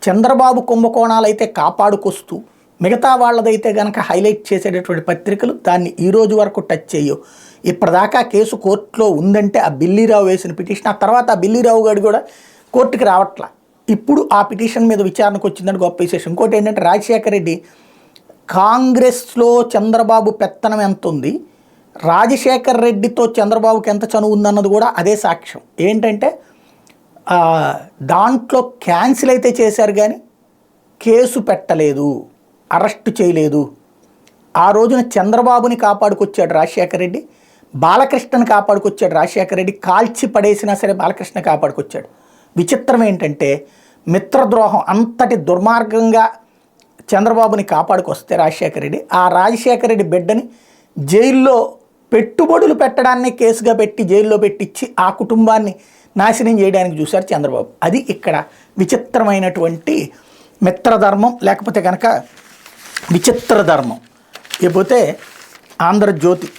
చంద్రబాబు కుంభకోణాలు అయితే కాపాడుకొస్తూ మిగతా వాళ్ళదైతే కనుక హైలైట్ చేసేటటువంటి పత్రికలు దాన్ని ఈ రోజు వరకు టచ్ చేయవు. ఇప్పటిదాకా కేసు కోర్టులో ఉందంటే ఆ బిల్లీరావు వేసిన పిటిషన్, ఆ తర్వాత ఆ బిల్లీరావు గారు కూడా కోర్టుకి రావట్లా. ఇప్పుడు ఆ పిటిషన్ మీద విచారణకు వచ్చిందని గొప్ప విశేషం. ఇంకోటి ఏంటంటే రాజశేఖర రెడ్డి కాంగ్రెస్లో చంద్రబాబు పెత్తనం ఎంత ఉంది, రాజశేఖర రెడ్డితో చంద్రబాబుకి ఎంత చనువు ఉందన్నది కూడా అదే సాక్ష్యం. ఏంటంటే దాంట్లో క్యాన్సిల్ అయితే చేశారు కానీ కేసు పెట్టలేదు, అరెస్ట్ చేయలేదు. ఆ రోజున చంద్రబాబుని కాపాడుకొచ్చాడు రాజశేఖర రెడ్డి, బాలకృష్ణని కాపాడుకొచ్చాడు రాజశేఖర రెడ్డి, కాల్చి పడేసినా సరే బాలకృష్ణ కాపాడుకొచ్చాడు. విచిత్రం ఏంటంటే మిత్రద్రోహం అంతటి దుర్మార్గంగా చంద్రబాబుని కాపాడుకొస్తే రాజశేఖర రెడ్డి, ఆ రాజశేఖర రెడ్డి బిడ్డని జైల్లో పెట్టుబడులు పెట్టడాన్ని కేసుగా పెట్టి జైల్లో పెట్టించి ఆ కుటుంబాన్ని నాశనం చేయడానికి చూశారు చంద్రబాబు. అది ఇక్కడ విచిత్రమైనటువంటి మిత్రధర్మం, లేకపోతే కనుక విచిత్ర ధర్మం. ఇకపోతే ఆంధ్రజ్యోతి